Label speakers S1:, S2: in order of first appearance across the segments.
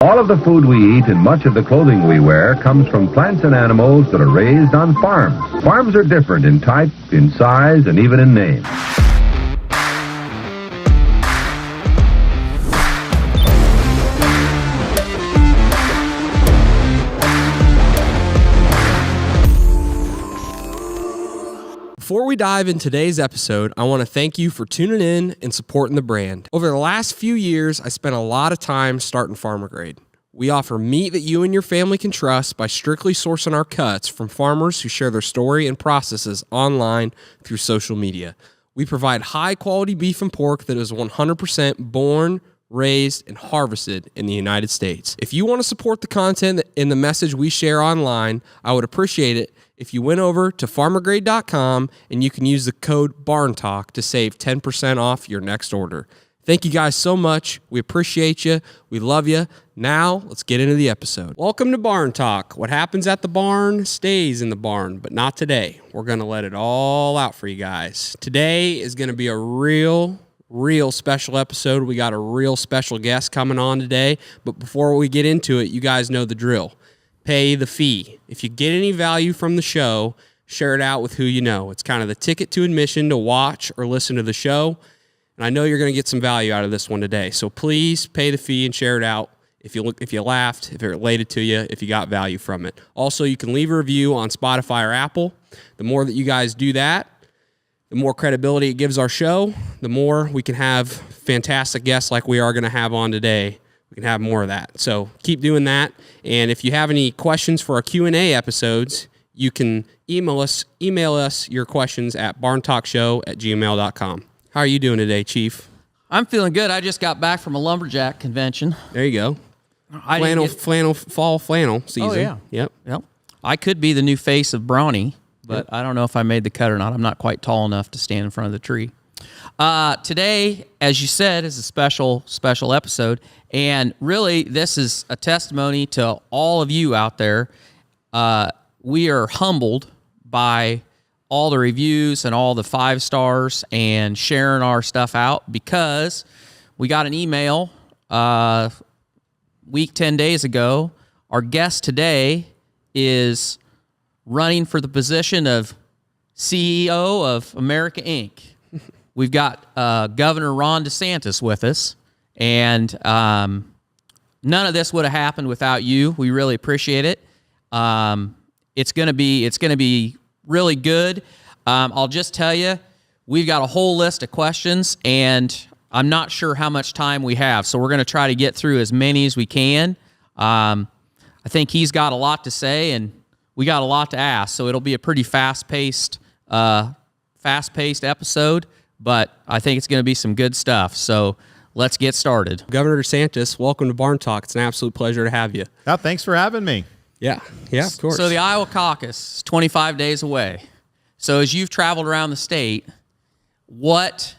S1: All of the food we eat and much of the clothing we wear comes from plants and animals that are raised on farms. Farms are different in type, in size, and even in name.
S2: Before we dive in today's episode, I want to thank you for tuning in and supporting the brand. Over the last few years, I spent a lot of time starting Farmer Grade. We offer meat that you and your family can trust by strictly sourcing our cuts from farmers who share their story and processes online through social media. We provide high-quality beef and pork that is 100% born, raised, and harvested in the United States. If you want to support the content and the message we share online, I would appreciate it if you went over to farmergrade.com and you can use the code BARNTALK to save 10% off your next order. Thank you guys so much. We appreciate you. We love you. Now, let's get into the episode. Welcome to Barn Talk. What happens at the barn stays in the barn, but not today. We're going to let it all out for you guys. Today is going to be a real special episode. We got a real special guest coming on today, but before we get into it, you guys know the drill. Pay the fee. If you get any value from the show, share it out with who you know. It's kind of the ticket to admission to watch or listen to the show. And I know you're going to get some value out of this one today. So please pay the fee and share it out. If you laughed, if it related to you, if you got value from it. Also, you can leave a review on Spotify or Apple. The more that you guys do that, the more credibility it gives our show, the more we can have fantastic guests like we are going to have on today. We can have more of that. So keep doing that. And if you have any questions for our Q&A episodes, you can email us your questions at barntalkshow@gmail.com. How are you doing today, Chief?
S3: I'm feeling good. I just got back from a lumberjack convention.
S2: There you go. Fall flannel season.
S3: Oh, yeah.
S2: Yep.
S3: I could be the new face of Brownie, but I don't know if I made the cut or not. I'm not quite tall enough to stand in front of the tree. Today, as you said, is a special episode. And really, this is a testimony to all of you out there. We are humbled by all the reviews and all the 5 stars and sharing our stuff out because we got an email week 10 days ago. Our guest today is running for the position of CEO of America Inc. We've got Governor Ron DeSantis with us, and none of this would have happened without you. We really appreciate it. It's gonna be really good. I'll just tell you, we've got a whole list of questions, and I'm not sure how much time we have, so we're going to try to get through as many as we can. I think he's got a lot to say, and we got a lot to ask, so it'll be a pretty fast-paced episode, but I think it's going to be some good stuff. So let's get started.
S2: Governor DeSantis, welcome to Barn Talk. It's an absolute pleasure to have you.
S4: Oh, thanks for having me.
S2: Yeah, of course.
S3: So the Iowa caucus is 25 days away. So as you've traveled around the state, what's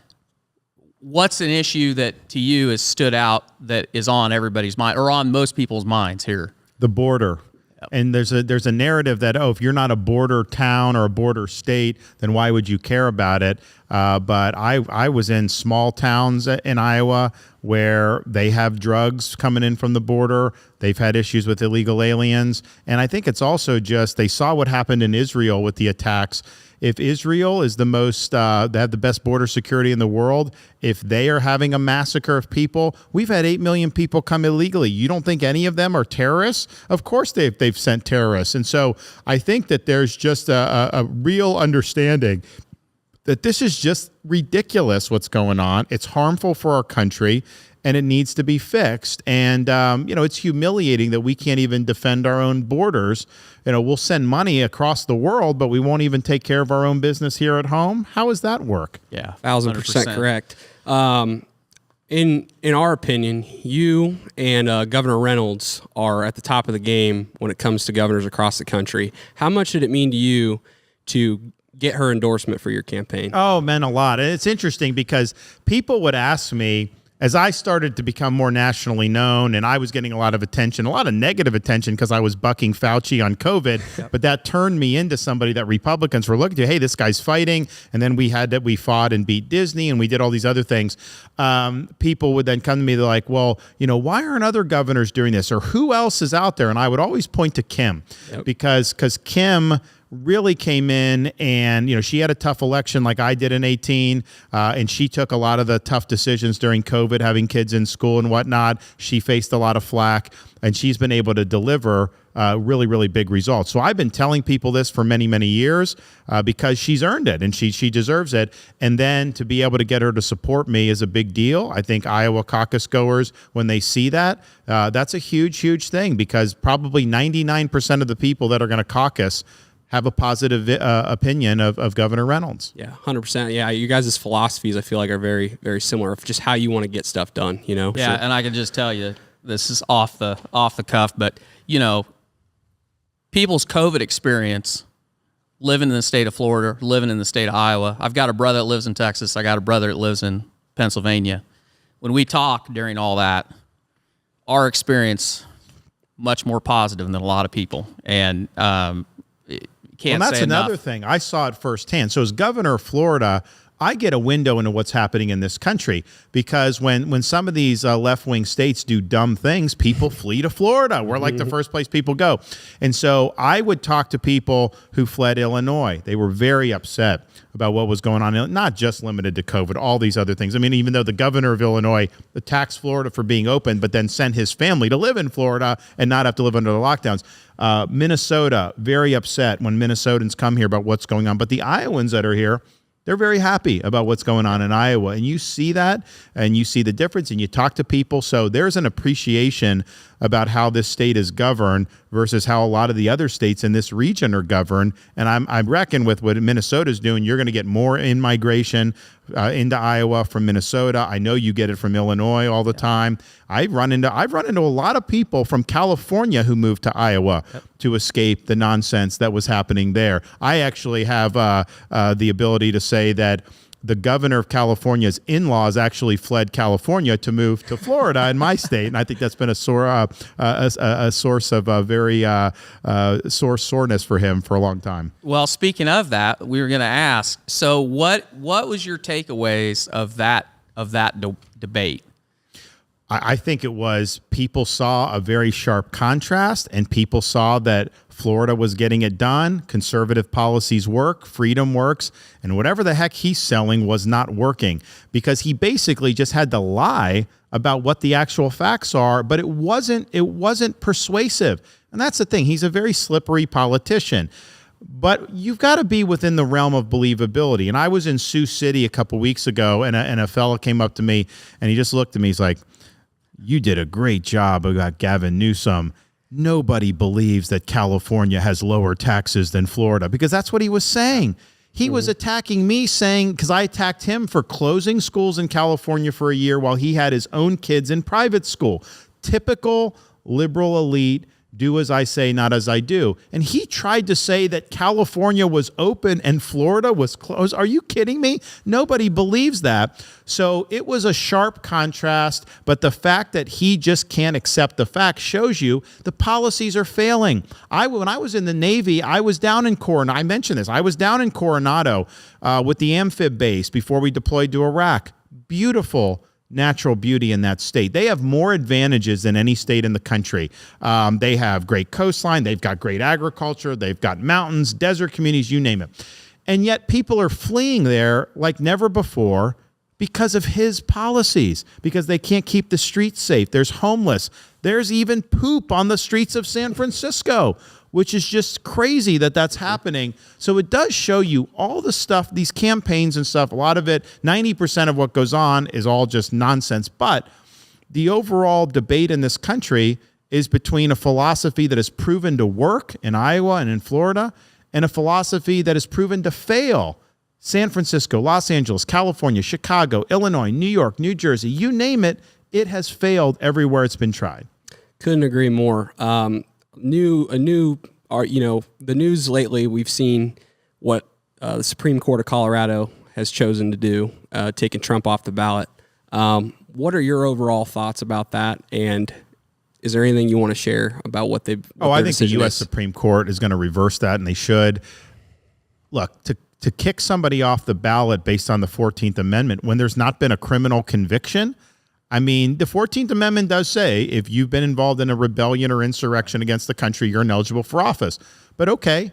S3: an issue that to you has stood out that is on everybody's mind or on most people's minds here?
S4: The border. Yep. And there's a narrative that, if you're not a border town or a border state, then why would you care about it? But I was in small towns in Iowa where they have drugs coming in from the border. They've had issues with illegal aliens. And I think it's also just they saw what happened in Israel with the attacks. If Israel is they have the best border security in the world, if they are having a massacre of people, we've had 8 million people come illegally. You don't think any of them are terrorists? Of course they've sent terrorists. And so I think that there's just a real understanding that this is just ridiculous what's going on. It's harmful for our country, and it needs to be fixed. And, it's humiliating that we can't even defend our own borders. We'll send money across the world, but we won't even take care of our own business here at home. How does that work?
S3: Yeah,
S2: 1,000% correct. In our opinion, you and Governor Reynolds are at the top of the game when it comes to governors across the country. How much did it mean to you to get her endorsement for your campaign?
S4: Oh, it meant a lot. And it's interesting because people would ask me, as I started to become more nationally known, and I was getting a lot of attention, a lot of negative attention because I was bucking Fauci on COVID, but that turned me into somebody that Republicans were looking to. Hey, this guy's fighting, and then we fought and beat Disney, and we did all these other things. People would then come to me, they're like, well, why aren't other governors doing this, or who else is out there? And I would always point to Kim, because Kim really came in and, she had a tough election like I did in 18, and she took a lot of the tough decisions during COVID, having kids in school and whatnot. She faced a lot of flack, and she's been able to deliver really, really big results. So I've been telling people this for many, many years because she's earned it and she deserves it. And then to be able to get her to support me is a big deal. I think Iowa caucus goers, when they see that, that's a huge, huge thing, because probably 99% of the people that are going to caucus have a positive opinion of Governor Reynolds.
S2: Yeah, 100%. Yeah, you guys' philosophies, I feel like, are very, very similar of just how you want to get stuff done, Yeah,
S3: sure. And I can just tell you, this is off the cuff, but, people's COVID experience, living in the state of Florida, living in the state of Iowa. I've got a brother that lives in Texas. I got a brother that lives in Pennsylvania. When we talk during all that, our experience, much more positive than a lot of people. And,
S4: well, that's another thing. I saw it firsthand. So as governor of Florida, I get a window into what's happening in this country, because when some of these left-wing states do dumb things, people flee to Florida. We're like the first place people go. And so I would talk to people who fled Illinois. They were very upset about what was going on, not just limited to COVID, all these other things. I mean, even though the governor of Illinois attacks Florida for being open, but then sent his family to live in Florida and not have to live under the lockdowns. Minnesota, very upset when Minnesotans come here about what's going on. But the Iowans that are here, they're very happy about what's going on in Iowa. And you see that, and you see the difference, and you talk to people. So there's an appreciation about how this state is governed versus how a lot of the other states in this region are governed. And I reckon with what Minnesota's doing, you're going to get more in-migration into Iowa from Minnesota. I know you get it from Illinois all the time. I've run into a lot of people from California who moved to Iowa to escape the nonsense that was happening there. I actually have the ability to say that the governor of California's in-laws actually fled California to move to Florida in my state, and I think that's been a source of very soreness for him for a long time.
S3: Well, speaking of that, we were going to ask. So, what was your takeaways of that debate?
S4: I think it was people saw a very sharp contrast, and people saw that Florida was getting it done. Conservative policies work, freedom works, and whatever the heck he's selling was not working, because he basically just had to lie about what the actual facts are, but it wasn't persuasive. And that's the thing. He's a very slippery politician. But you've got to be within the realm of believability. And I was in Sioux City a couple weeks ago, and a fellow came up to me, and he just looked at me. He's like, "You did a great job about Gavin Newsom. Nobody believes that California has lower taxes than Florida," because that's what he was saying. He was attacking me, saying, because I attacked him for closing schools in California for a year while he had his own kids in private school. Typical liberal elite, do as I say, not as I do. And he tried to say that California was open and Florida was closed. Are you kidding me? Nobody believes that. So it was a sharp contrast, but the fact that he just can't accept the fact shows you the policies are failing. When I was in the Navy, I was down in Coronado. I mentioned this. I was down in Coronado with the amphib base before we deployed to Iraq. Beautiful natural beauty in that state. They have more advantages than any state in the country. They have great coastline. They've got great agriculture. They've got mountains, desert communities, you name it. And yet people are fleeing there like never before because of his policies, because they can't keep the streets safe. There's homeless. There's even poop on the streets of San Francisco, which is just crazy that that's happening. So it does show you all the stuff, these campaigns and stuff, a lot of it, 90% of what goes on is all just nonsense. But the overall debate in this country is between a philosophy that has proven to work in Iowa and in Florida and a philosophy that has proven to fail. San Francisco, Los Angeles, California, Chicago, Illinois, New York, New Jersey, you name it, it has failed everywhere it's been tried.
S2: Couldn't agree more. The news lately, we've seen what the Supreme Court of Colorado has chosen to do, taking Trump off the ballot. What are your overall thoughts about that? And is there anything you want to share about what they've?
S4: I think the U.S. Supreme Court is going to reverse that, and they should. Look, to kick somebody off the ballot based on the 14th Amendment when there's not been a criminal conviction. I mean, the 14th Amendment does say if you've been involved in a rebellion or insurrection against the country, you're ineligible for office. But okay,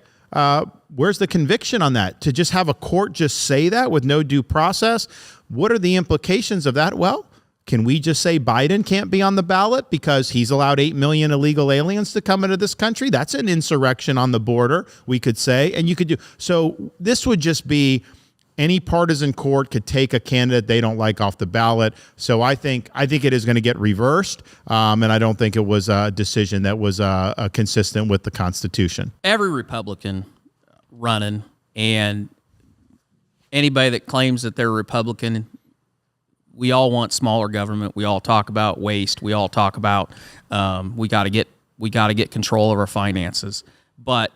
S4: where's the conviction on that? To just have a court just say that with no due process? What are the implications of that? Well, can we just say Biden can't be on the ballot because he's allowed 8 million illegal aliens to come into this country? That's an insurrection on the border, we could say. And you could do. So this would just be any partisan court could take a candidate they don't like off the ballot. So I think it is going to get reversed. And I don't think it was a decision that was consistent with the Constitution.
S3: Every Republican running and anybody that claims that they're Republican, we all want smaller government. We all talk about waste. We all talk about we got to get control of our finances. But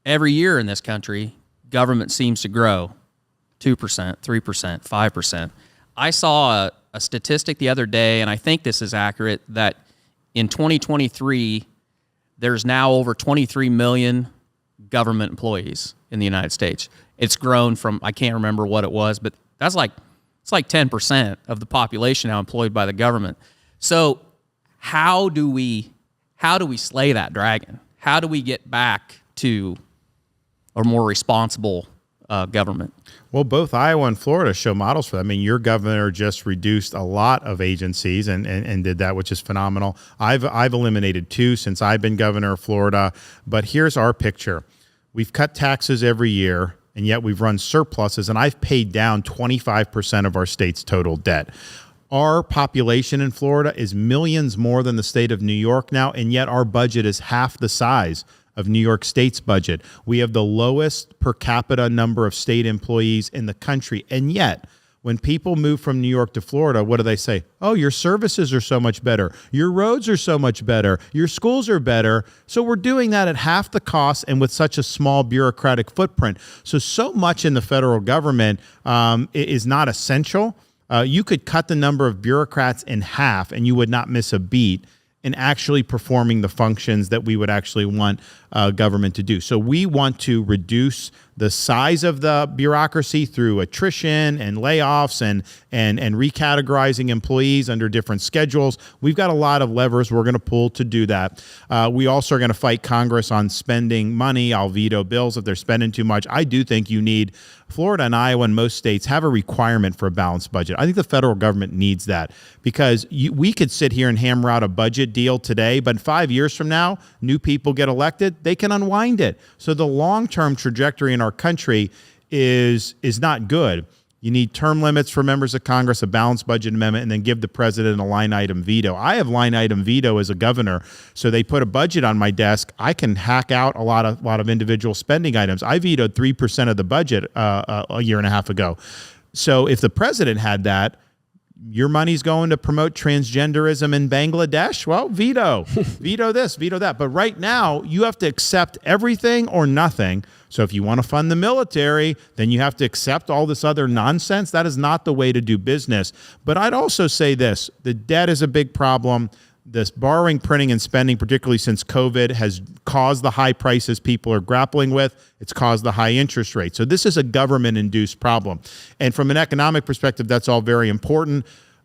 S3: every year in this country, government seems to grow 2%, 3%, 5%. I saw a statistic the other day, and I think this is accurate, that in 2023, there's now over 23 million government employees in the United States. It's grown from, I can't remember what it was, but that's like, it's like 10% of the population now employed by the government. So how do we slay that dragon? How do we get back to a more responsible government?
S4: Well, both Iowa and Florida show models for that. I mean, your governor just reduced a lot of agencies and did that, which is phenomenal. I've eliminated 2 since I've been governor of Florida. But here's our picture. We've cut taxes every year, and yet we've run surpluses, and I've paid down 25% of our state's total debt. Our population in Florida is millions more than the state of New York now, and yet our budget is half the size of New York State's budget. We have the lowest per capita number of state employees in the country, and yet when people move from New York to Florida, what do they say? Oh, your services are so much better. Your roads are so much better. Your schools are better. So we're doing that at half the cost and with such a small bureaucratic footprint. So much in the federal government is not essential. You could cut the number of bureaucrats in half and you would not miss a beat in actually performing the functions that we would actually want government to do. So we want to reduce the size of the bureaucracy through attrition and layoffs and recategorizing employees under different schedules. We've got a lot of levers we're going to pull to do that. We also are going to fight Congress on spending money. I'll veto bills if they're spending too much. I do think you need Florida and Iowa and most states have a requirement for a balanced budget. I think the federal government needs that because we could sit here and hammer out a budget deal today, but 5 years from now, new people get elected, they can unwind it. So the long-term trajectory in our country is not good. You need term limits for members of Congress, a balanced budget amendment, and then give the president a line item veto. I have line item veto as a governor, so they put a budget on my desk. I can hack out a lot of individual spending items. I vetoed 3% of the budget a year and a half ago. So if the president had that, your money's going to promote transgenderism in Bangladesh? Well, veto. Veto this, veto that. But right now, you have to accept everything or nothing. So if you want to fund the military, then you have to accept all this other nonsense. That is not the way to do business. But I'd also say this. The debt is a big problem. This borrowing, printing, and spending, particularly since COVID, has caused the high prices people are grappling with. It's caused the high interest rate. So this is a government-induced problem. And from an economic perspective, that's all very important.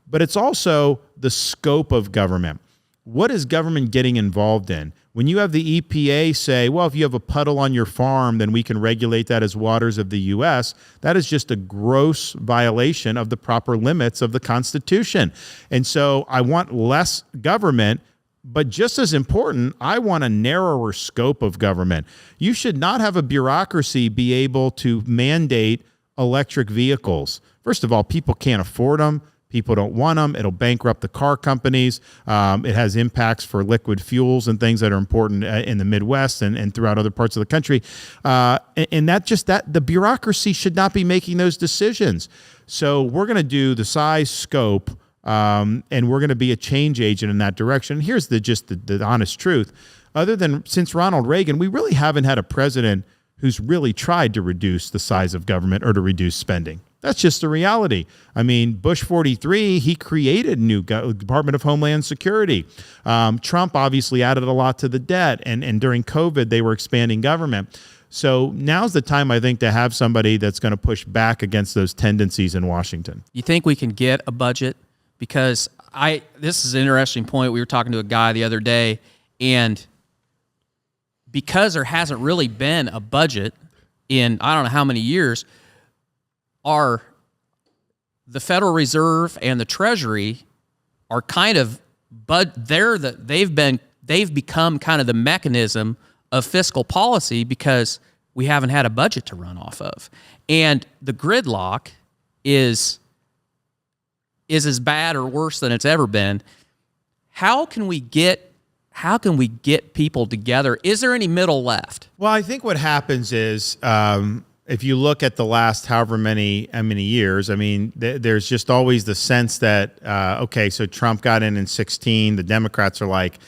S4: But it's also the scope of government. What is government getting involved in? When you have the EPA say, well, if you have a puddle on your farm, then we can regulate that as waters of the U.S., that is just a gross violation of the proper limits of the Constitution. And so I want less government, but just as important, I want a narrower scope of government. You should not have a bureaucracy be able to mandate electric vehicles. First of all, people can't afford them. People don't want them. It'll bankrupt the car companies. It has impacts for liquid fuels and things that are important in the Midwest and throughout other parts of the country. And the bureaucracy should not be making those decisions. So we're going to do the size, scope, and we're going to be a change agent in that direction. Here's the honest truth. Other than since Ronald Reagan, we really haven't had a president who's really tried to reduce the size of government or to reduce spending. That's just the reality. I mean, Bush 43, he created new Department of Homeland Security. Trump obviously added a lot to the debt, and during COVID, they were expanding government. So now's the time, I think, to have somebody that's going to push back against those tendencies in Washington.
S3: You think we can get a budget? Because this is an interesting point. We were talking to a guy the other day, and because there hasn't really been a budget in I don't know how many years, the Federal Reserve and the Treasury are kind of, they've become kind of the mechanism of fiscal policy because we haven't had a budget to run off of. And the gridlock is as bad or worse than it's ever been. How can we get people together? Is there any middle left?
S4: Well, I think what happens is if you look at the last however many years, I mean, there's just always the sense that, okay, so Trump got in 16, the Democrats are like,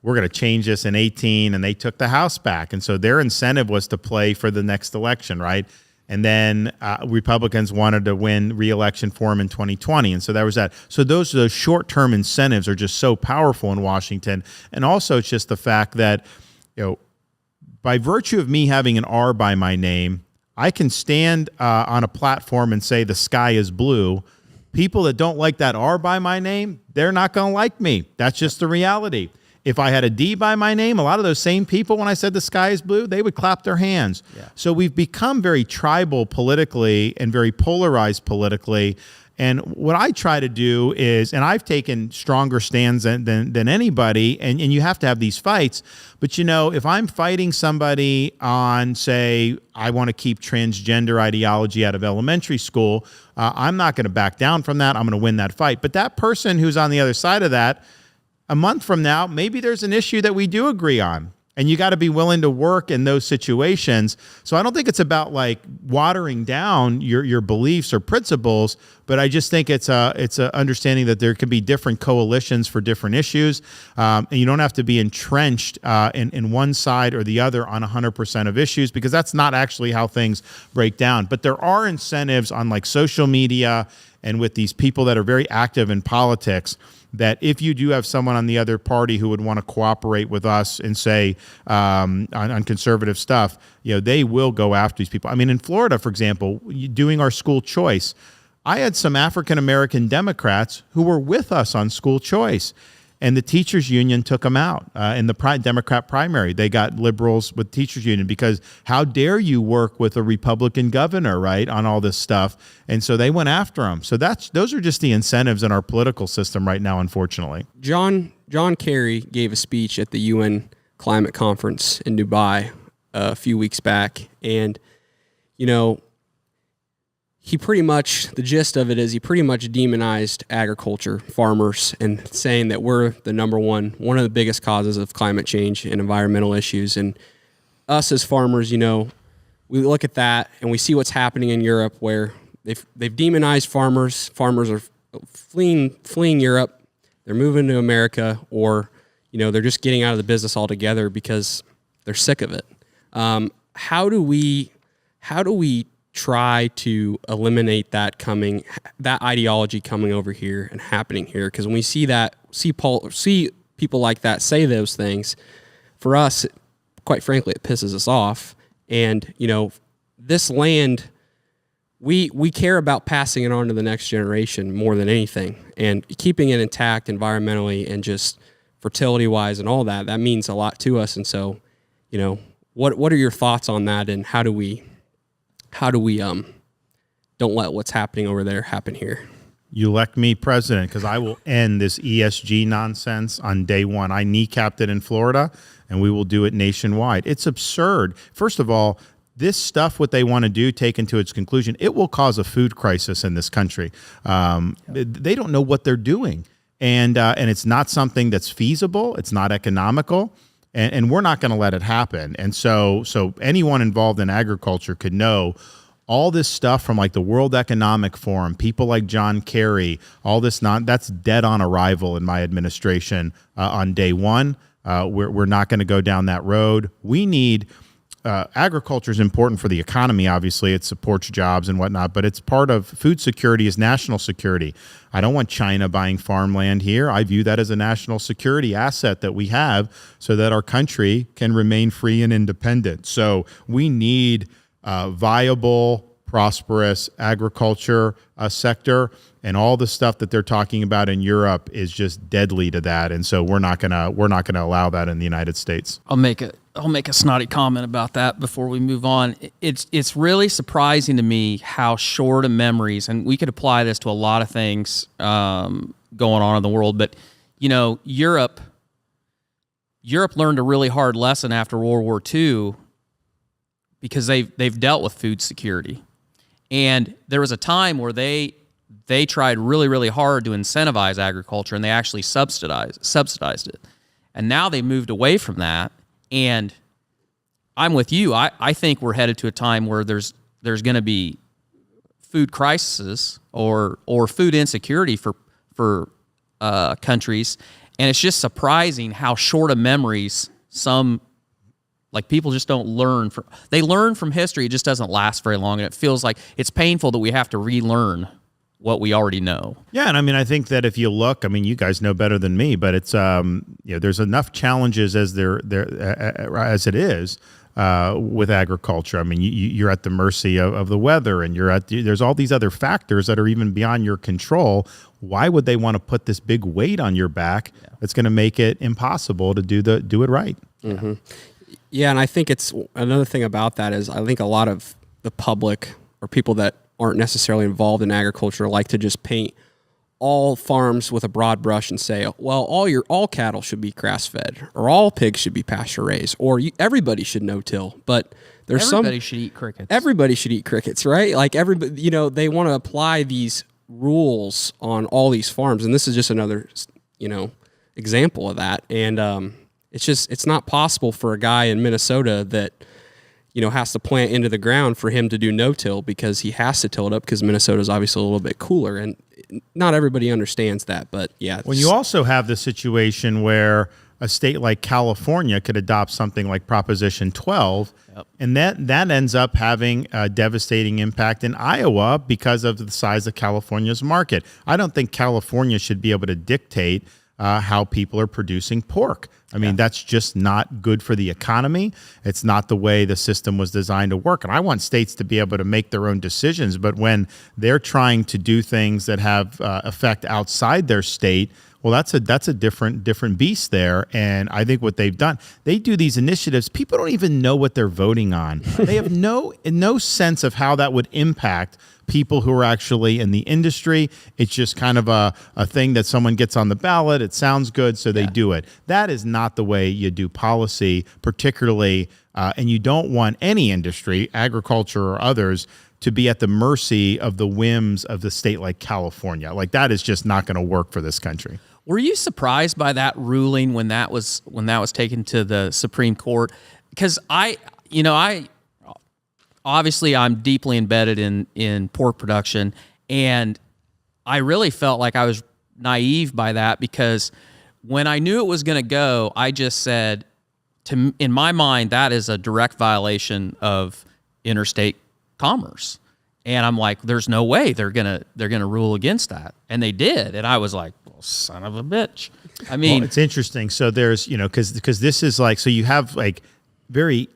S4: we're going to change this in 18, and they took the House back. And so their incentive was to play for the next election, right? And then Republicans wanted to win re-election for him in 2020. And so that was that. So those short-term incentives are just so powerful in Washington. And also it's just the fact that, by virtue of me having an R by my name, I can stand on a platform and say the sky is blue. People that don't like that R by my name, they're not going to like me. That's just the reality. If I had a D by my name, a lot of those same people, when I said the sky is blue, they would clap their hands. Yeah. So we've become very tribal politically and very polarized politically. And what I try to do is, and I've taken stronger stands than anybody, and you have to have these fights. But, if I'm fighting somebody on, say, I want to keep transgender ideology out of elementary school, I'm not going to back down from that. I'm going to win that fight. But that person who's on the other side of that, a month from now, maybe there's an issue that we do agree on. And you got to be willing to work in those situations. So I don't think it's about like watering down your beliefs or principles, but I just think it's a understanding that there can be different coalitions for different issues, and you don't have to be entrenched in one side or the other on 100% of issues, because that's not actually how things break down. But there are incentives on like social media and with these people that are very active in politics, that if you do have someone on the other party who would want to cooperate with us and say on conservative stuff, they will go after these people. I mean, in Florida, for example, doing our school choice, I had some African-American Democrats who were with us on school choice, and the teachers union took them out in the Democrat primary. They got liberals with teachers union because how dare you work with a Republican governor, right, on all this stuff? And so they went after them. So those are just the incentives in our political system right now, unfortunately.
S2: John Kerry gave a speech at the UN climate conference in Dubai a few weeks back, and the gist of it is he pretty much demonized agriculture, farmers, and saying that we're the one of the biggest causes of climate change and environmental issues. And us as farmers, we look at that and we see what's happening in Europe, where they've demonized farmers. Farmers are fleeing Europe. They're moving to America, or they're just getting out of the business altogether because they're sick of it. How do we try to eliminate that ideology coming over here and happening here? Because when we see people like that say those things, for us, quite frankly, it pisses us off. And this land, we care about passing it on to the next generation more than anything, and keeping it intact environmentally and just fertility wise and all that means a lot to us. And so what are your thoughts on that, and how do we don't let what's happening over there happen here?
S4: You elect me president, because I will end this ESG nonsense on day one. I kneecapped it in Florida, and we will do it nationwide. It's absurd. First of all, this stuff, what they want to do, taken to its conclusion, it will cause a food crisis in this country. They don't know what they're doing, and it's not something that's feasible. It's not economical. And we're not going to let it happen. And so anyone involved in agriculture could know all this stuff from like the World Economic Forum, people like John Kerry, all this that's dead on arrival in my administration on day one. We're not going to go down that road. We need agriculture is important for the economy. Obviously, it supports jobs and whatnot, but it's part of food security is national security. I don't want China buying farmland here. I view that as a national security asset that we have so that our country can remain free and independent. So we need viable, prosperous agriculture sector, and all the stuff that they're talking about in Europe is just deadly to that. And so we're not gonna allow that in the United States.
S3: I'll make a snotty comment about that before we move on. It's really surprising to me how short of memories, and we could apply this to a lot of things going on in the world. But Europe learned a really hard lesson after World War II because they've dealt with food security, and there was a time where they tried really, really hard to incentivize agriculture, and they actually subsidized it. And now they moved away from that. And I'm with you. I think we're headed to a time where there's going to be food crises or food insecurity for countries. And it's just surprising how short of memories some people just don't learn from. They learn from history. It just doesn't last very long. And it feels like it's painful that we have to relearn what we already know. Yeah,
S4: and I think that if you look, you guys know better than me, but it's there's enough challenges as as it is with agriculture. You're at the mercy of the weather, and there's all these other factors that are even beyond your control. Why would they want to put this big weight on your back that's going to make it impossible to do it right?
S2: Mm-hmm. Yeah, and I think it's another thing about that is I think a lot of the public or people that aren't necessarily involved in agriculture like to just paint all farms with a broad brush and say, well, all cattle should be grass-fed, or all pigs should be pasture-raised, or everybody should no-till. But
S3: everybody should eat crickets.
S2: Everybody should eat crickets, right? Like everybody, they want to apply these rules on all these farms, and this is just another, example of that. And it's not possible for a guy in Minnesota that has to plant into the ground for him to do no-till because he has to till it up because Minnesota is obviously a little bit cooler, and not everybody understands that. But yeah,
S4: when you also have the situation where a state like California could adopt something like Proposition 12, and that ends up having a devastating impact in Iowa because of the size of California's market. I don't think California should be able to dictate how people are producing pork. That's just not good for the economy. It's not the way the system was designed to work. And I want states to be able to make their own decisions. But when they're trying to do things that have effect outside their state, well, that's a different beast there. And I think what they've done, they do these initiatives. People don't even know what they're voting on. They have no sense of how that would impact people who are actually in the industry. It's just kind of a thing that someone gets on the ballot. It sounds good, so they do it. That is not the way you do policy, particularly, and you don't want any industry, agriculture or others, to be at the mercy of the whims of the state like California. That is just not going to work for this country.
S3: Were you surprised by that ruling when that was taken to the Supreme Court? Because I obviously I'm deeply embedded in pork production, and I really felt like I was naive by that because when I knew it was going to go, I just said, in my mind, that is a direct violation of interstate commerce. And I'm like, there's no way they're gonna rule against that, and they did, and I was like, well, son of a bitch.
S4: Well, it's interesting. So there's because this is so you have very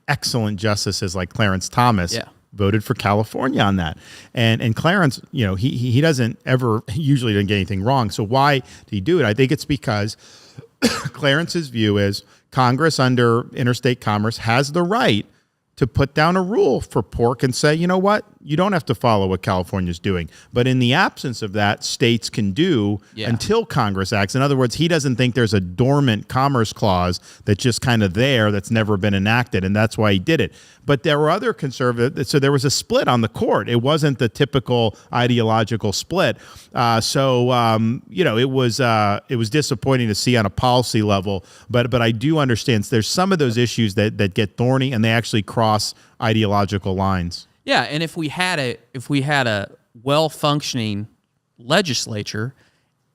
S4: excellent justices like Clarence Thomas voted for California on that, and Clarence, he doesn't ever usually doesn't get anything wrong. So why did he do it? I think it's because Clarence's view is Congress under interstate commerce has the right to put down a rule for pork and say, you know what, you don't have to follow what California's doing. But in the absence of that, states can do until Congress acts. In other words, he doesn't think there's a dormant commerce clause that's just kind of there that's never been enacted, and that's why he did it. But there were other conservative, so there was a split on the court. It wasn't the typical ideological split. It was disappointing to see on a policy level, but I do understand there's some of those issues that get thorny and they actually cross ideological lines.
S3: Yeah, and if we had a well-functioning legislature,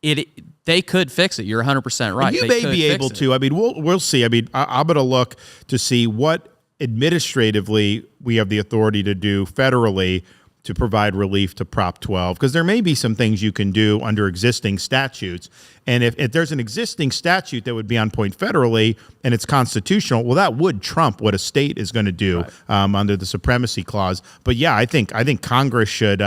S3: they could fix it. You're 100% right.
S4: And you may be able to. We'll see. I'm going to look to see what administratively we have the authority to do federally to provide relief to Prop 12, because there may be some things you can do under existing statutes. And if there's an existing statute that would be on point federally and it's constitutional, well, that would trump what a state is going to do under the supremacy clause. But yeah, I think Congress should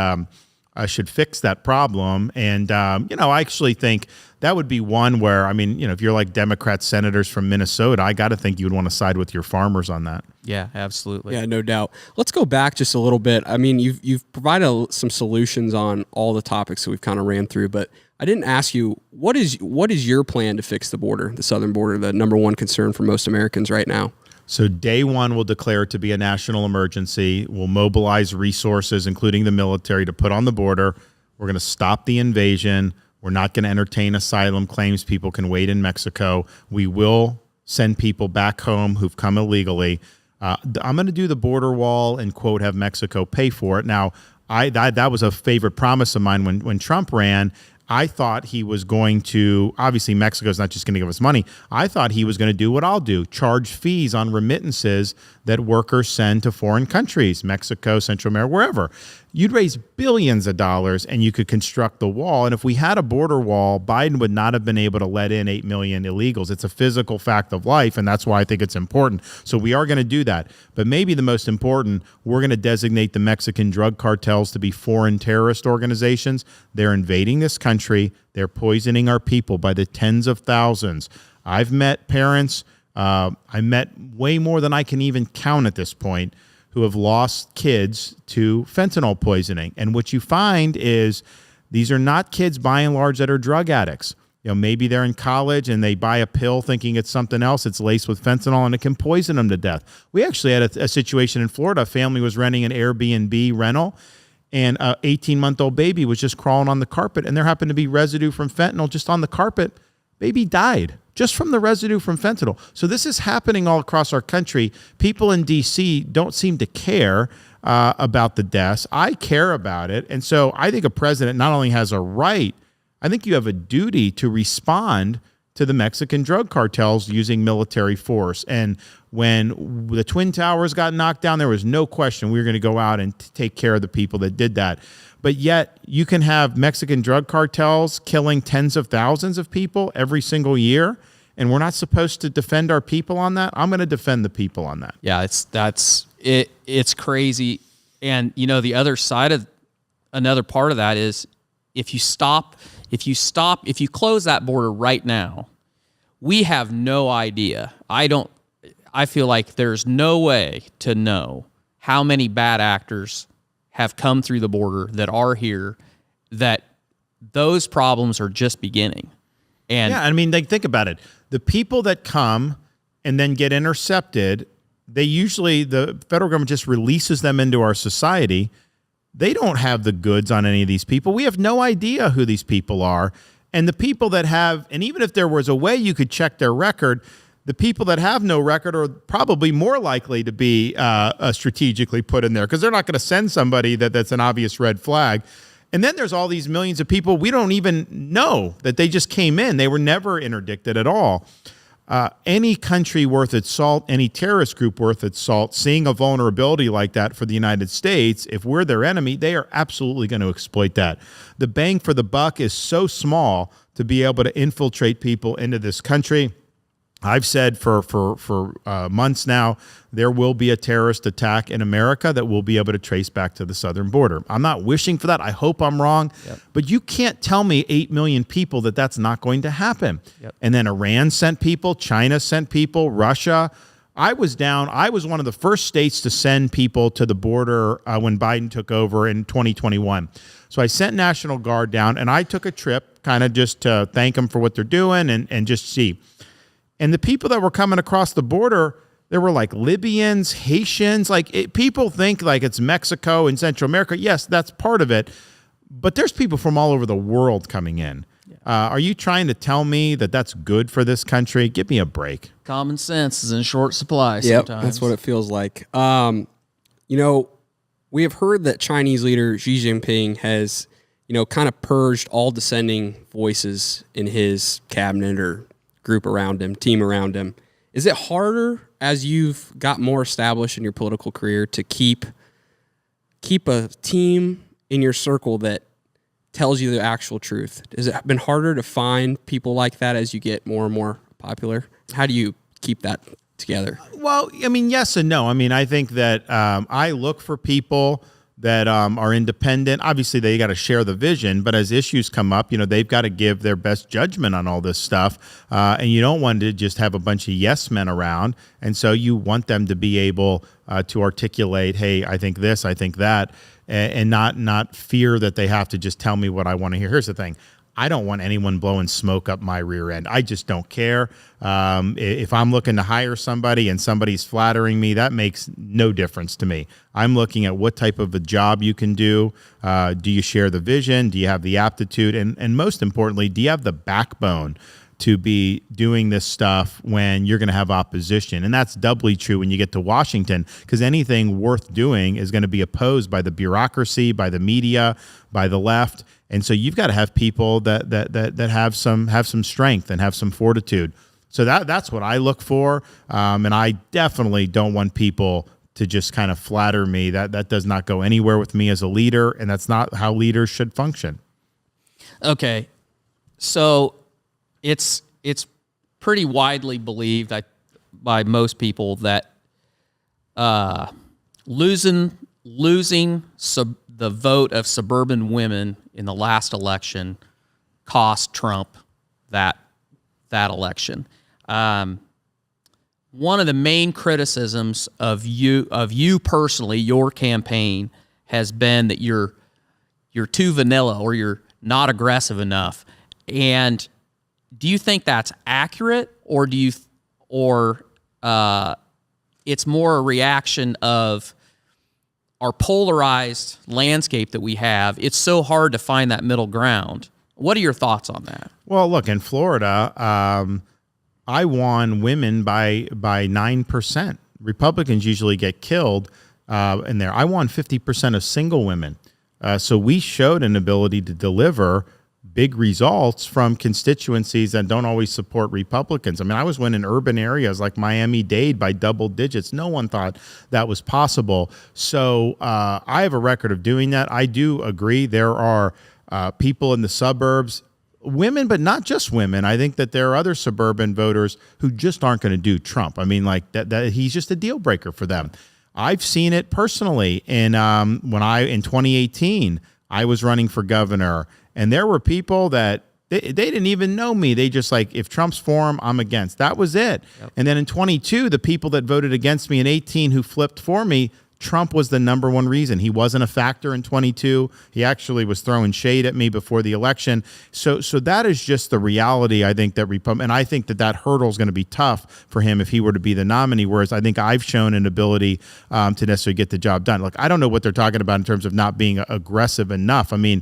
S4: fix that problem. And, I actually think that would be one where, if you're like Democrat senators from Minnesota, I got to think you would want to side with your farmers on that.
S3: Yeah, absolutely.
S2: Yeah, no doubt. Let's go back just a little bit. You've provided some solutions on all the topics that we've kind of ran through, but I didn't ask you, what is your plan to fix the border, the southern border, the number one concern for most Americans right now?
S4: So day one, we'll declare it to be a national emergency. We'll mobilize resources, including the military, to put on the border. We're going to stop the invasion. We're not going to entertain asylum claims. People can wait in Mexico. We will send people back home who've come illegally. I'm going to do the border wall and, quote, have Mexico pay for it. Now, that was a favorite promise of mine when Trump ran. I thought he was going to, obviously Mexico's not just going to give us money. I thought he was going to do what I'll do, charge fees on remittances that workers send to foreign countries, Mexico, Central America, wherever. You'd raise billions of dollars and you could construct the wall. And if we had a border wall, Biden would not have been able to let in 8 million illegals. It's a physical fact of life, and that's why I think it's important. So we are going to do that. But maybe the most important, we're going to designate the Mexican drug cartels to be foreign terrorist organizations. They're invading this country. They're poisoning our people by the tens of thousands. I've met parents, I met way more than I can even count at this point, who have lost kids to fentanyl poisoning. And what you find is these are not kids by and large that are drug addicts. Maybe they're in college and they buy a pill thinking it's something else. It's laced with fentanyl and it can poison them to death. We actually had a situation in Florida. A family was renting an Airbnb rental and an 18-month-old baby was just crawling on the carpet, and there happened to be residue from fentanyl just on the carpet. Baby died just from the residue from fentanyl. So this is happening all across our country. People in D.C. don't seem to care about the deaths. I care about it. And so I think a president not only has a right, I think you have a duty to respond to the Mexican drug cartels using military force. And when the Twin Towers got knocked down, there was no question we were going to go out and take care of the people that did that. But yet you can have Mexican drug cartels killing tens of thousands of people every single year, and we're not supposed to defend our people on that. I'm going to defend the people on that.
S3: Yeah, it's crazy. And the other side of another part of that is if you close that border right now, we have no idea. I feel like there's no way to know how many bad actors have come through the border that are here, that those problems are just beginning. And
S4: yeah, think about it. The people that come and then get intercepted, the federal government just releases them into our society. They don't have the goods on any of these people. We have no idea who these people are. And the people that have, and even if there was a way you could check their record, the people that have no record are probably more likely to be strategically put in there, because they're not going to send somebody that's an obvious red flag. And then there's all these millions of people we don't even know that they just came in. They were never interdicted at all. Any country worth its salt, any terrorist group worth its salt, seeing a vulnerability like that for the United States, if we're their enemy, they are absolutely going to exploit that. The bang for the buck is so small to be able to infiltrate people into this country. I've said for months now, there will be a terrorist attack in America that we'll be able to trace back to the southern border. I'm not wishing for that. I hope I'm wrong. Yep. But you can't tell me 8 million people that's not going to happen. Yep. And then Iran sent people, China sent people, Russia. I was one of the first states to send people to the border when Biden took over in 2021. So I sent National Guard down, and I took a trip kind of just to thank them for what they're doing and just see. And the people that were coming across the border, there were like Libyans, Haitians, people think like it's Mexico and Central America. Yes, that's part of it. But there's people from all over the world coming in. Yeah. Are you trying to tell me that that's good for this country? Give me a break.
S3: Common sense is in short supply
S2: sometimes.
S3: Yep,
S2: that's what it feels like. We have heard that Chinese leader Xi Jinping has, kind of purged all dissenting voices in his cabinet or group around him, team around him. Is it harder as you've got more established in your political career to keep a team in your circle that tells you the actual truth? Has it been harder to find people like that as you get more and more popular? How do you keep that together?
S4: Well, I mean, yes and no. I mean, I think that I look for people that are independent. Obviously, they got to share the vision, but as issues come up, they've got to give their best judgment on all this stuff. And you don't want to just have a bunch of yes men around. And so you want them to be able to articulate, hey, I think this, I think that, and not fear that they have to just tell me what I want to hear. Here's the thing. I don't want anyone blowing smoke up my rear end. I just don't care. If I'm looking to hire somebody and somebody's flattering me, that makes no difference to me. I'm looking at what type of a job you can do. Do you share the vision? Do you have the aptitude? And most importantly, do you have the backbone to be doing this stuff when you're going to have opposition? And that's doubly true when you get to Washington, because anything worth doing is going to be opposed by the bureaucracy, by the media, by the left. And so you've got to have people that have some strength and have some fortitude. So that's what I look for. And I definitely don't want people to just kind of flatter me. That does not go anywhere with me as a leader, and that's not how leaders should function.
S3: Okay. So it's pretty widely believed by most people that losing the vote of suburban women in the last election cost Trump that election. One of the main criticisms of you personally, your campaign, has been that you're too vanilla or you're not aggressive enough. And do you think that's accurate, or it's more a reaction of our polarized landscape that we have? It's so hard to find that middle ground. What are your thoughts on that?
S4: Well, look, in Florida, I won women by 9%. Republicans usually get killed in there. I won 50% of single women. So we showed an ability to deliver big results from constituencies that don't always support Republicans. I mean, I was winning urban areas like Miami-Dade by double digits. No one thought that was possible. So I have a record of doing that. I do agree there are people in the suburbs, women, but not just women. I think that there are other suburban voters who just aren't going to do Trump. I mean, like that he's just a deal breaker for them. I've seen it personally in 2018, I was running for governor, and there were people that they didn't even know me. They just like, if Trump's for him, I'm against. That was it. Yep. And then in 22, the people that voted against me in 18 who flipped for me, Trump was the number one reason. He wasn't a factor in 22. He actually was throwing shade at me before the election. So that is just the reality, I think, that and I think that hurdle is going to be tough for him if he were to be the nominee, whereas I think I've shown an ability to necessarily get the job done. Look, I don't know what they're talking about in terms of not being aggressive enough. I mean,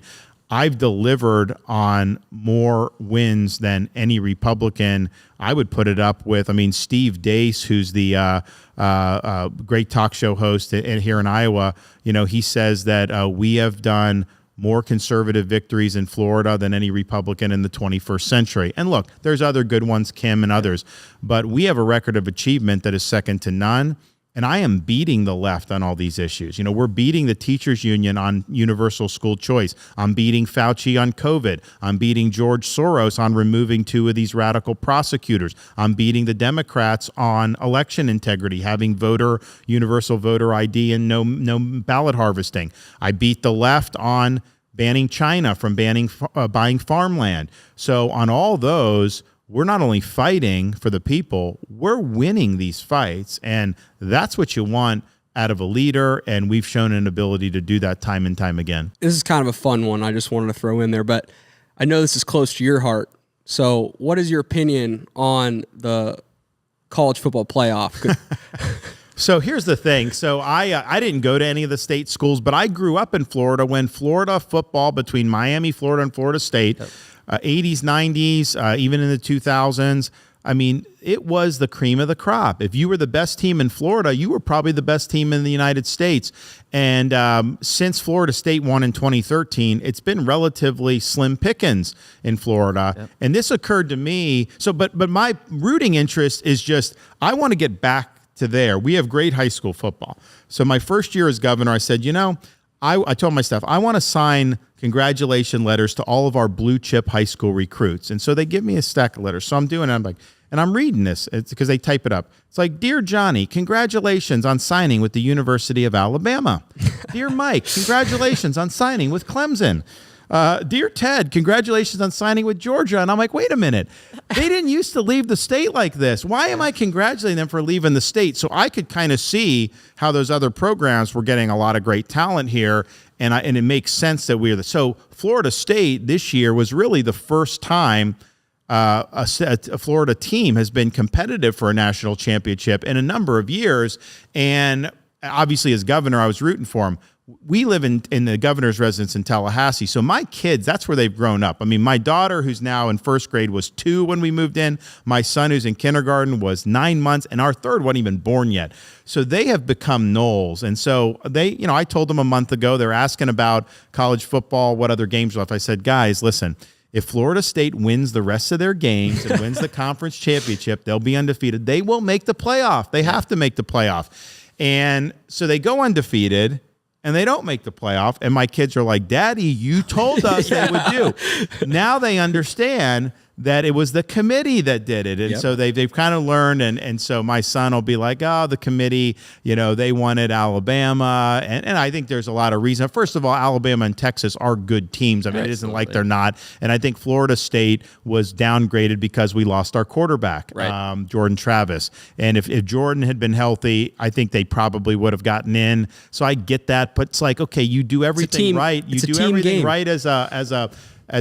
S4: I've delivered on more wins than any Republican. I would put it up with, Steve Deace, who's the great talk show host here in Iowa. He says that we have done more conservative victories in Florida than any Republican in the 21st century. And look, there's other good ones, Kim and others, but we have a record of achievement that is second to none. And I am beating the left on all these issues. We're beating the teachers union on universal school choice. I'm beating Fauci on COVID. I'm beating George Soros on removing 2 of these radical prosecutors. I'm beating the Democrats on election integrity, having universal voter ID and no ballot harvesting. I beat the left on banning China from buying farmland. So on all those, we're not only fighting for the people, we're winning these fights. And that's what you want out of a leader. And we've shown an ability to do that time and time again.
S2: This is kind of a fun one I just wanted to throw in there, but I know this is close to your heart. So what is your opinion on the college football playoff?
S4: So here's the thing. So I didn't go to any of the state schools, but I grew up in Florida when Florida football between Miami, Florida, and Florida State, 80s, 90s, even in the 2000s, I mean, it was the cream of the crop. If you were the best team in Florida, you were probably the best team in the United States. And since Florida State won in 2013, it's been relatively slim pickings in Florida. Yep. And this occurred to me. So, but my rooting interest is just, I want to get back to there. We have great high school football. So my first year as governor, I said, I told my staff, I want to sign congratulation letters to all of our blue chip high school recruits. And so they give me a stack of letters. So I'm doing it. I'm like, and I'm reading this. It's because they type it up. It's like, Dear Johnny, congratulations on signing with the University of Alabama. Dear Mike, congratulations on signing with Clemson. Dear Ted, congratulations on signing with Georgia. And I'm like, wait a minute. They didn't used to leave the state like this. Why am I congratulating them for leaving the state? So I could kind of see how those other programs were getting a lot of great talent here. And it makes sense that we're so Florida State this year was really the first time a Florida team has been competitive for a national championship in a number of years. And obviously, as governor, I was rooting for him. We live in the governor's residence in Tallahassee. So my kids, that's where they've grown up. I mean, my daughter, who's now in first grade, was 2 when we moved in. My son, who's in kindergarten, was 9 months. And our third wasn't even born yet. So they have become Noles. And so I told them a month ago, they're asking about college football, what other games are left. I said, guys, listen, if Florida State wins the rest of their games and wins the conference championship, they'll be undefeated. They will make the playoff. They have to make the playoff. And so they go undefeated. And they don't make the playoff. And my kids are like, Daddy, you told us they would do. Now they understand that it was the committee that did it. And so they've kind of learned. And so my son will be like, oh, the committee, they wanted Alabama. And I think there's a lot of reason. First of all, Alabama and Texas are good teams. I mean, It isn't like they're not. And I think Florida State was downgraded because we lost our quarterback, Jordan Travis. And if Jordan had been healthy, I think they probably would have gotten in. So I get that. But it's like, okay, you do everything right. You do everything right as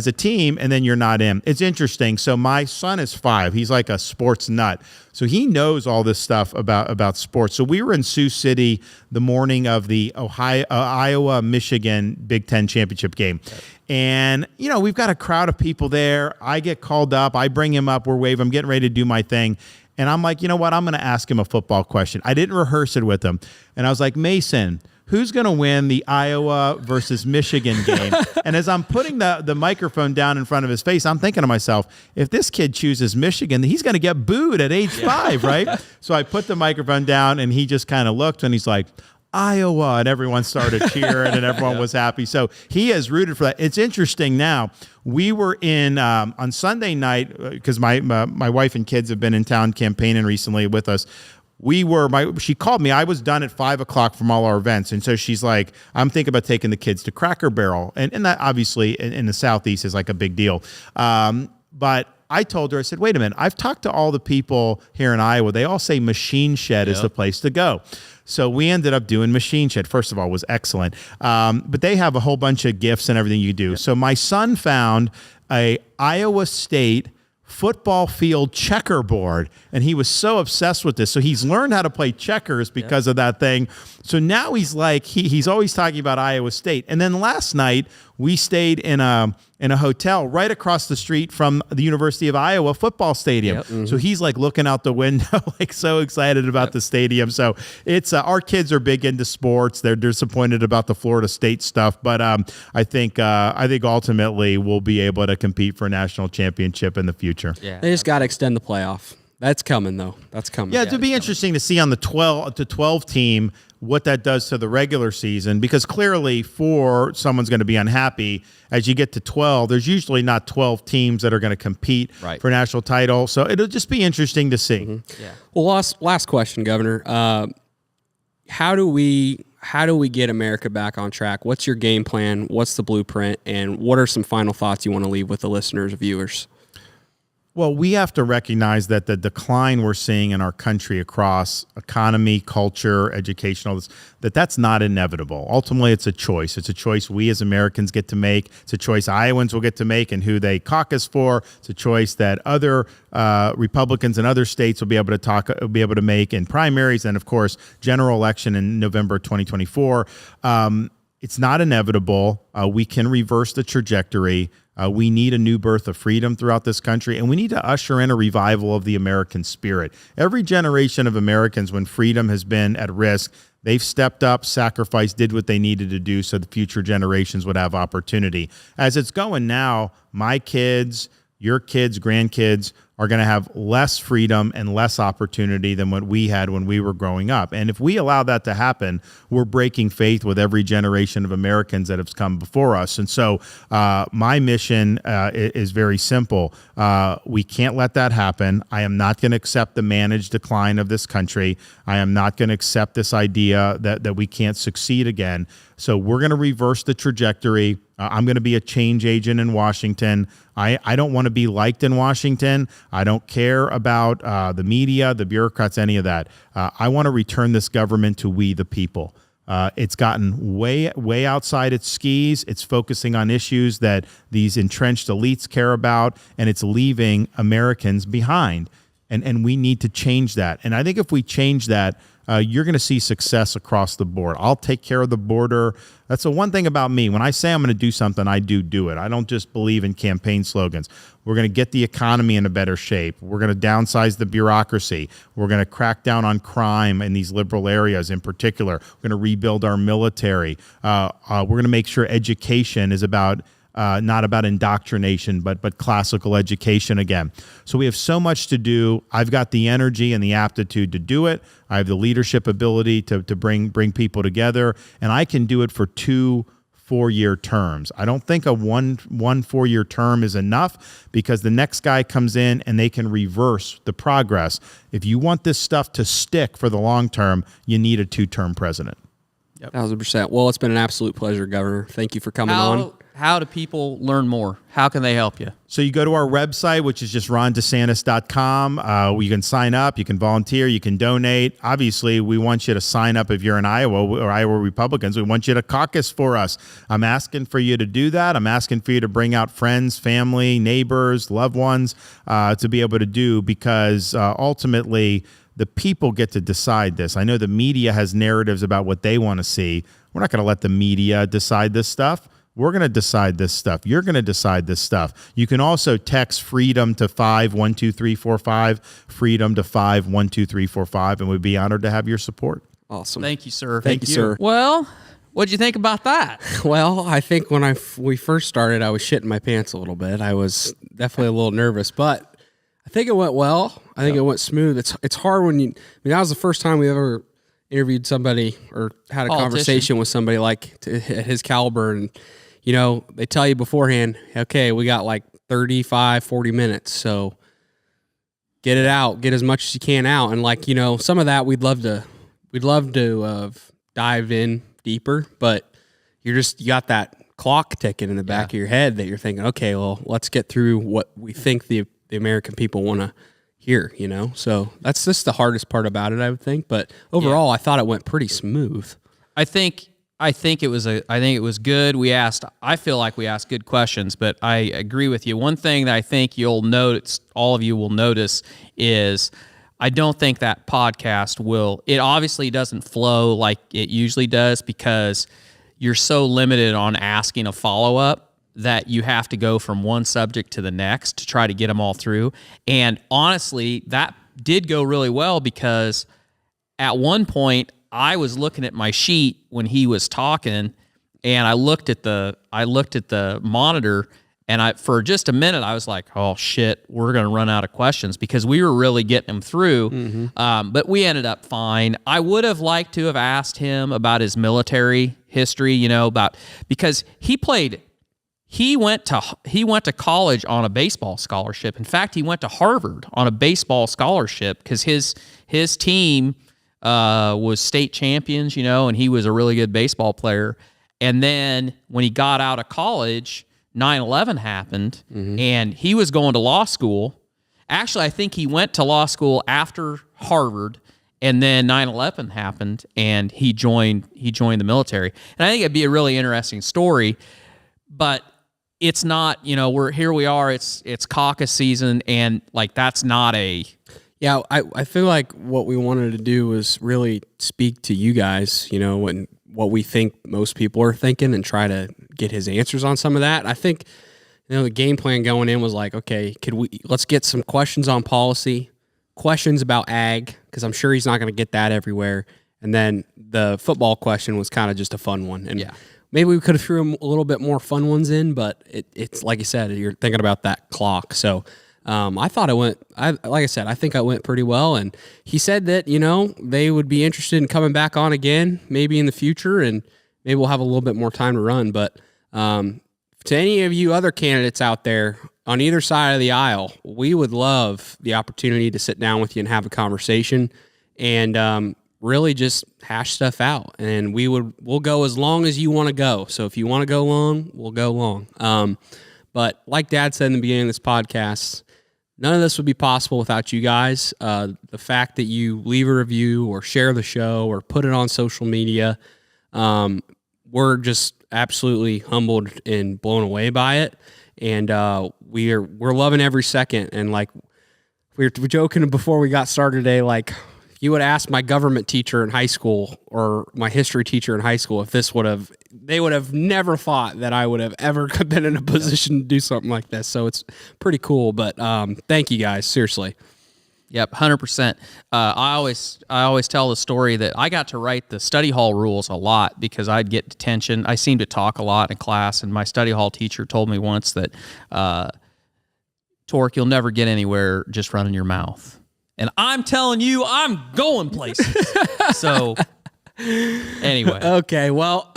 S4: a team, and then you're not in. It's interesting. So my son is 5. He's like a sports nut. So he knows all this stuff about sports. So we were in Sioux City the morning of the Iowa-Michigan Big Ten championship game. And, we've got a crowd of people there. I get called up. I bring him up. We're waving. I'm getting ready to do my thing. And I'm like, you know what? I'm going to ask him a football question. I didn't rehearse it with him. And I was like, Mason, who's going to win the Iowa versus Michigan game? And as I'm putting the microphone down in front of his face, I'm thinking to myself, if this kid chooses Michigan, he's going to get booed at age 5, right? So I put the microphone down, and he just kind of looked, and he's like, Iowa, and everyone started cheering, and everyone was happy. So he has rooted for that. It's interesting now. We were in on Sunday night, because my wife and kids have been in town campaigning recently with us. She called me. I was done at 5:00 from all our events. And so she's like, I'm thinking about taking the kids to Cracker Barrel. And that obviously in the Southeast is like a big deal. But I told her, I said, wait a minute. I've talked to all the people here in Iowa. They all say Machine Shed is the place to go. So we ended up doing Machine Shed. First of all, it was excellent. But they have a whole bunch of gifts and everything you do. So my son found a Iowa State football field checkerboard, and he was so obsessed with this. So he's learned how to play checkers because of that thing. So now he's like, he's always talking about Iowa State. And then last night we stayed in a hotel right across the street from the University of Iowa football stadium. So he's like looking out the window, like so excited about the stadium. So it's our kids are big into sports. They're disappointed about the Florida State stuff, but I think ultimately we'll be able to compete for a national championship in the future.
S2: Yeah, they just got to extend the playoff. That's coming though. That's coming.
S4: Yeah, it'd be interesting to see on the 12 team what that does to the regular season, because clearly someone's going to be unhappy as you get to 12. There's usually not 12 teams that are going to compete for a national title. So it'll just be interesting to see.
S2: Mm-hmm. Yeah. Well, last question, Governor. How do we get America back on track? What's your game plan? What's the blueprint? And what are some final thoughts you want to leave with the listeners, viewers?
S4: Well, we have to recognize that the decline we're seeing in our country across economy, culture, education, that's not inevitable. Ultimately, it's a choice. It's a choice we as Americans get to make. It's a choice Iowans will get to make and who they caucus for. It's a choice that other Republicans in other states will be able to make in primaries, and of course, general election in November 2024. It's not inevitable. We can reverse the trajectory. We need a new birth of freedom throughout this country, and we need to usher in a revival of the American spirit. Every generation of Americans, when freedom has been at risk, they've stepped up, sacrificed, did what they needed to do so the future generations would have opportunity. As it's going now, my kids, your kids, grandkids are going to have less freedom and less opportunity than what we had when we were growing up. And if we allow that to happen, we're breaking faith with every generation of Americans that have come before us. And so my mission is very simple. We can't let that happen. I am not going to accept the managed decline of this country. I am not going to accept this idea that we can't succeed again. So we're going to reverse the trajectory. I'm going to be a change agent in Washington. I don't want to be liked in Washington. I don't care about the media, the bureaucrats, any of that. I want to return this government to we the people. It's gotten way outside its skis. It's focusing on issues that these entrenched elites care about, and it's leaving Americans behind. And we need to change that. And I think if we change that, you're going to see success across the board. I'll take care of the border. That's the one thing about me. When I say I'm going to do something, I do it. I don't just believe in campaign slogans. We're going to get the economy in a better shape. We're going to downsize the bureaucracy. We're going to crack down on crime in these liberal areas in particular. We're going to rebuild our military. We're going to make sure education is about not about indoctrination, but classical education again. So we have so much to do. I've got the energy and the aptitude to do it. I have the leadership ability to bring people together, and I can do it for 2 4-year terms. I don't think a one 4-year term is enough, because the next guy comes in and they can reverse the progress. If you want this stuff to stick for the long term, you need a 2-term president.
S2: 1,000%. Well, it's been an absolute pleasure, Governor. Thank you for coming on.
S3: How do people learn more? How can they help you?
S4: So you go to our website, which is just rondesantis.com. You can sign up, you can volunteer, you can donate. Obviously, we want you to sign up if you're in Iowa or Iowa Republicans. We want you to caucus for us. I'm asking for you to do that. I'm asking for you to bring out friends, family, neighbors, loved ones to be able to do, because ultimately, the people get to decide this. I know the media has narratives about what they want to see. We're not going to let the media decide this stuff. We're going to decide this stuff. You're going to decide this stuff. You can also text FREEDOM to 512345, FREEDOM to 512345, and we'd be honored to have your support.
S2: Awesome.
S3: Thank you, sir.
S2: Thank you, sir.
S3: Well, what'd you think about that?
S2: Well, I think when we first started, I was shitting my pants a little bit. I was definitely a little nervous, but I think it went well. I think it went smooth. It's hard when that was the first time we ever interviewed somebody or had a conversation with somebody like at his caliber, and they tell you beforehand, okay, we got like 35, 40 minutes, so get it out, get as much as you can out. And some of that we'd love to dive in deeper, but you got that clock ticking in the back of your head that you're thinking, okay, well, let's get through what we think the American people want to hear, So that's just the hardest part about it, I would think. But overall, I thought it went pretty smooth.
S3: I think it was good. I feel like we asked good questions, but I agree with you. One thing that I think all of you will notice is I don't think that podcast it obviously doesn't flow like it usually does, because you're so limited on asking a follow-up that you have to go from one subject to the next to try to get them all through. And honestly, that did go really well, because at one point I was looking at my sheet when he was talking, and I looked at the monitor, and for just a minute I was like, oh shit, we're going to run out of questions, because we were really getting them through. Mm-hmm. But we ended up fine. I would have liked to have asked him about his military history, because he went to college on a baseball scholarship. In fact, he went to Harvard on a baseball scholarship, because his team was state champions, and he was a really good baseball player. And then when he got out of college, 9/11 happened, and he was going to law school. Actually, I think he went to law school after Harvard, and then 9/11 happened, and he joined the military. And I think it'd be a really interesting story, but it's not, we are, it's caucus season, and that's not a... Yeah,
S2: I feel like what we wanted to do was really speak to you guys, when what we think most people are thinking and try to get his answers on some of that. I think, the game plan going in was like, okay, let's get some questions on policy, questions about ag, because I'm sure he's not going to get that everywhere. And then the football question was kind of just a fun one. And maybe we could have threw him a little bit more fun ones in, but it's like you said, you're thinking about that clock. So I thought it went, like I said, I think I went pretty well. And he said that, they would be interested in coming back on again, maybe in the future, and maybe we'll have a little bit more time to run. But to any of you other candidates out there on either side of the aisle, we would love the opportunity to sit down with you and have a conversation and really just hash stuff out. And we'll go as long as you want to go. So if you want to go long, we'll go long. But like Dad said in the beginning of this podcast, none of this would be possible without you guys. The fact that you leave a review or share the show or put it on social media, we're just absolutely humbled and blown away by it. And we're loving every second. And like we were joking before we got started today, like if you would ask my government teacher in high school or my history teacher in high school if they would have never thought that I would have ever been in a position to do something like this. So it's pretty cool. But thank you guys, seriously.
S3: Yep, 100%. I always tell the story that I got to write the study hall rules a lot because I'd get detention. I seemed to talk a lot in class, and my study hall teacher told me once that, Tork, you'll never get anywhere just running your mouth. And I'm telling you, I'm going places. So anyway.
S2: Okay, well,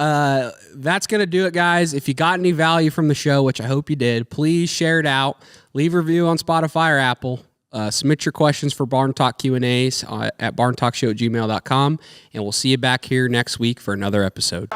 S2: that's going to do it, guys. If you got any value from the show, which I hope you did, please share it out. Leave a review on Spotify or Apple. Submit your questions for Barn Talk Q&As at barntalkshow@gmail.com, and we'll see you back here next week for another episode.